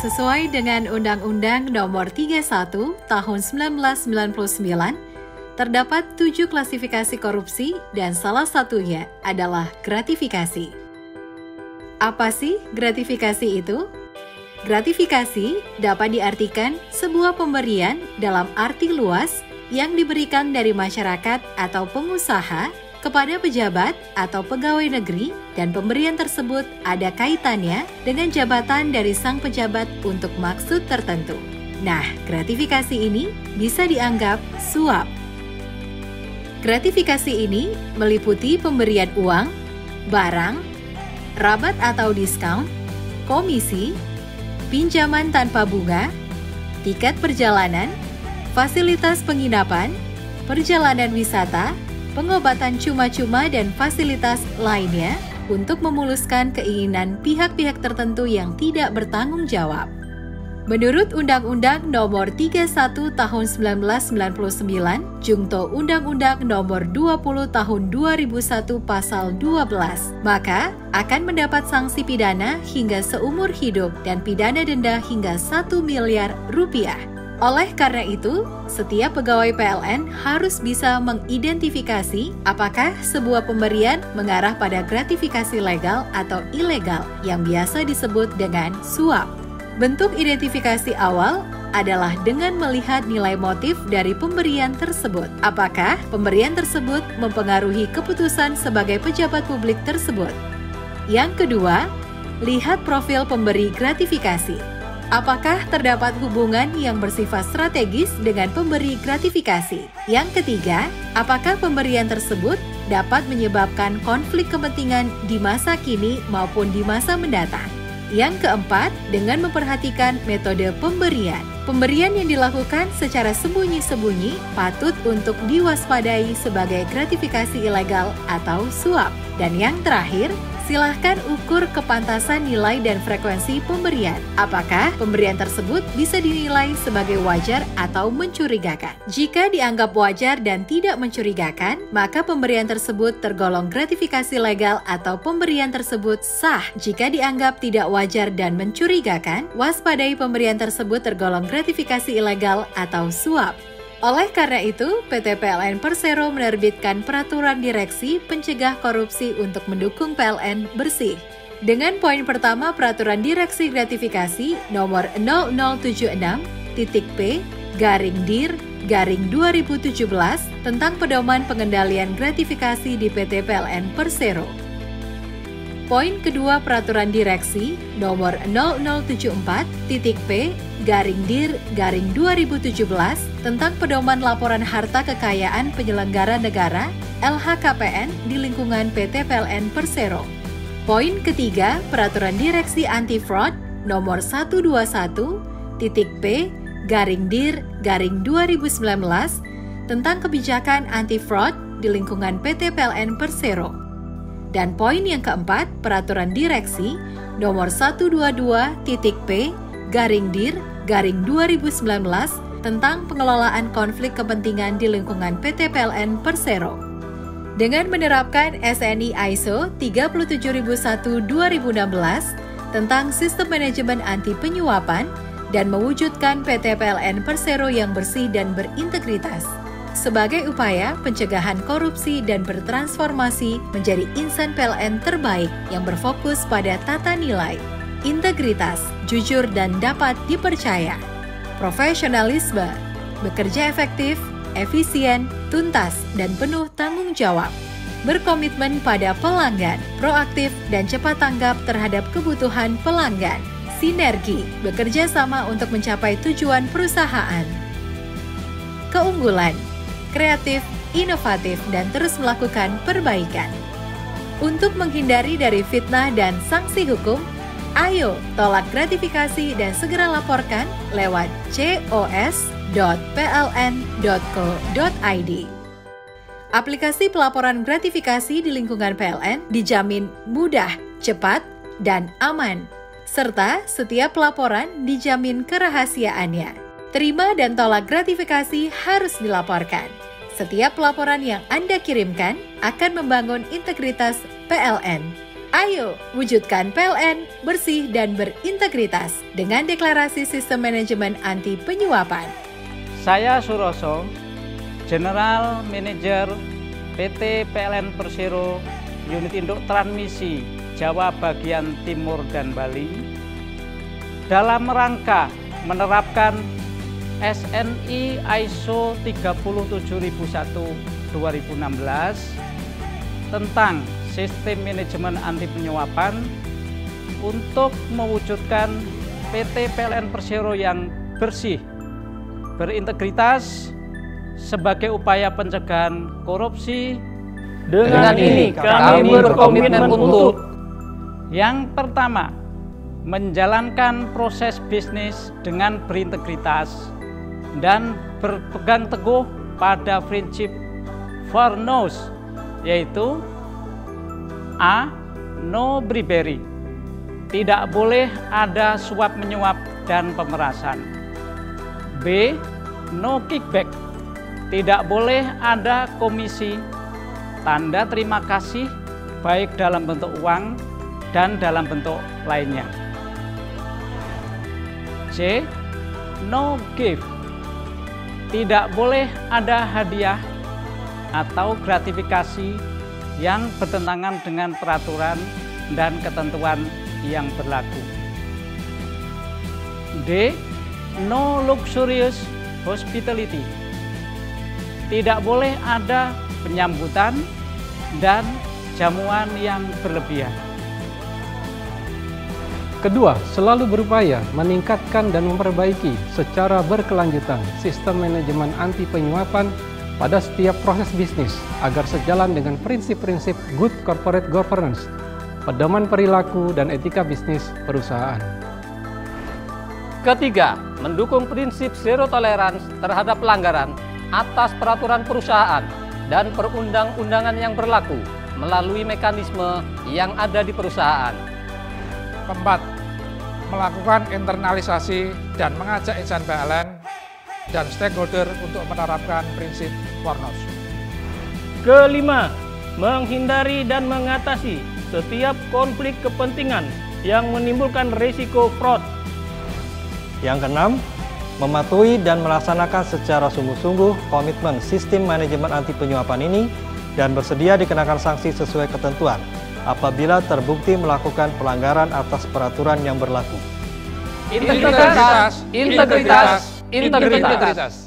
sesuai dengan Undang-Undang Nomor 31 Tahun 1999, terdapat 7 klasifikasi korupsi dan salah satunya adalah gratifikasi. Apa sih gratifikasi itu? Gratifikasi dapat diartikan sebuah pemberian dalam arti luas yang diberikan dari masyarakat atau pengusaha kepada pejabat atau pegawai negeri, dan pemberian tersebut ada kaitannya dengan jabatan dari sang pejabat untuk maksud tertentu. Nah, gratifikasi ini bisa dianggap suap. Gratifikasi ini meliputi pemberian uang, barang, rabat atau diskon, komisi, pinjaman tanpa bunga, tiket perjalanan, fasilitas penginapan, perjalanan wisata, pengobatan cuma-cuma, dan fasilitas lainnya untuk memuluskan keinginan pihak-pihak tertentu yang tidak bertanggung jawab. Menurut Undang-Undang Nomor 31 Tahun 1999, Jungto Undang-Undang Nomor 20 Tahun 2001 Pasal 12, maka akan mendapat sanksi pidana hingga seumur hidup dan pidana denda hingga 1 miliar rupiah. Oleh karena itu, setiap pegawai PLN harus bisa mengidentifikasi apakah sebuah pemberian mengarah pada gratifikasi legal atau ilegal yang biasa disebut dengan suap. Bentuk identifikasi awal adalah dengan melihat nilai motif dari pemberian tersebut. Apakah pemberian tersebut mempengaruhi keputusan sebagai pejabat publik tersebut? Yang kedua, lihat profil pemberi gratifikasi. Apakah terdapat hubungan yang bersifat strategis dengan pemberi gratifikasi? Yang ketiga, apakah pemberian tersebut dapat menyebabkan konflik kepentingan di masa kini maupun di masa mendatang? Yang keempat, dengan memperhatikan metode pemberian. Pemberian yang dilakukan secara sembunyi-sembunyi patut untuk diwaspadai sebagai gratifikasi ilegal atau suap. Dan yang terakhir, silahkan ukur kepantasan nilai dan frekuensi pemberian. Apakah pemberian tersebut bisa dinilai sebagai wajar atau mencurigakan? Jika dianggap wajar dan tidak mencurigakan, maka pemberian tersebut tergolong gratifikasi legal atau pemberian tersebut sah. Jika dianggap tidak wajar dan mencurigakan, waspadai pemberian tersebut tergolong gratifikasi ilegal atau suap. Oleh karena itu, PT PLN Persero menerbitkan Peraturan Direksi Pencegah Korupsi untuk mendukung PLN bersih. Dengan poin pertama Peraturan Direksi Gratifikasi Nomor 0076-P/Dir/2017 tentang pedoman pengendalian gratifikasi di PT PLN Persero. Poin kedua Peraturan Direksi Nomor 0074-P/Dir/2017 tentang pedoman laporan harta kekayaan penyelenggara negara (LHKPN) di lingkungan PT PLN Persero. Poin ketiga Peraturan Direksi Anti-Fraud Nomor 121-P/Dir/2019 tentang kebijakan anti-fraud di lingkungan PT PLN Persero. Dan poin yang keempat, Peraturan Direksi Nomor 122-P/Dir/2019 tentang pengelolaan konflik kepentingan di lingkungan PT PLN Persero. Dengan menerapkan SNI ISO 37001-2016 tentang sistem manajemen anti penyuapan dan mewujudkan PT PLN Persero yang bersih dan berintegritas, sebagai upaya pencegahan korupsi dan bertransformasi menjadi insan PLN terbaik yang berfokus pada tata nilai, integritas, jujur dan dapat dipercaya, profesionalisme, bekerja efektif, efisien, tuntas, dan penuh tanggung jawab, berkomitmen pada pelanggan, proaktif dan cepat tanggap terhadap kebutuhan pelanggan, sinergi, bekerja sama untuk mencapai tujuan perusahaan, keunggulan, kreatif, inovatif, dan terus melakukan perbaikan. Untuk menghindari dari fitnah dan sanksi hukum, ayo tolak gratifikasi dan segera laporkan lewat cos.pln.co.id. Aplikasi pelaporan gratifikasi di lingkungan PLN dijamin mudah, cepat, dan aman, serta setiap pelaporan dijamin kerahasiaannya. Terima dan tolak gratifikasi harus dilaporkan. Setiap pelaporan yang Anda kirimkan akan membangun integritas PLN. Ayo, wujudkan PLN bersih dan berintegritas dengan deklarasi sistem manajemen anti penyuapan. Saya Suroso, General Manager PT PLN Persero, Unit Induk Transmisi Jawa bagian Timur dan Bali, dalam rangka menerapkan SNI ISO 37001-2016 tentang sistem manajemen anti penyuapan untuk mewujudkan PT PLN Persero yang bersih, berintegritas sebagai upaya pencegahan korupsi. Dengan ini kami berkomitmen untuk yang pertama, menjalankan proses bisnis dengan berintegritas dan berpegang teguh pada prinsip 4 No's, yaitu A. No bribery, tidak boleh ada suap menyuap dan pemerasan. B. No kickback, tidak boleh ada komisi, tanda terima kasih baik dalam bentuk uang dan dalam bentuk lainnya. C. No gift, tidak boleh ada hadiah atau gratifikasi yang bertentangan dengan peraturan dan ketentuan yang berlaku. D. No luxurious hospitality, tidak boleh ada penyambutan dan jamuan yang berlebihan. Kedua, selalu berupaya meningkatkan dan memperbaiki secara berkelanjutan sistem manajeman anti penyuapan pada setiap proses bisnis agar sejalan dengan prinsip-prinsip good corporate governance, pedoman perilaku dan etika bisnis perusahaan. Ketiga, mendukung prinsip zero tolerance terhadap pelanggaran atas peraturan perusahaan dan perundang-undangan yang berlaku melalui mekanisme yang ada di perusahaan. Keempat, melakukan internalisasi dan mengajak insan PLN dan stakeholder untuk menerapkan prinsip 4 No's. Kelima, menghindari dan mengatasi setiap konflik kepentingan yang menimbulkan risiko fraud. Yang keenam, mematuhi dan melaksanakan secara sungguh-sungguh komitmen sistem manajemen anti penyuapan ini dan bersedia dikenakan sanksi sesuai ketentuan apabila terbukti melakukan pelanggaran atas peraturan yang berlaku. Integritas, integritas, integritas.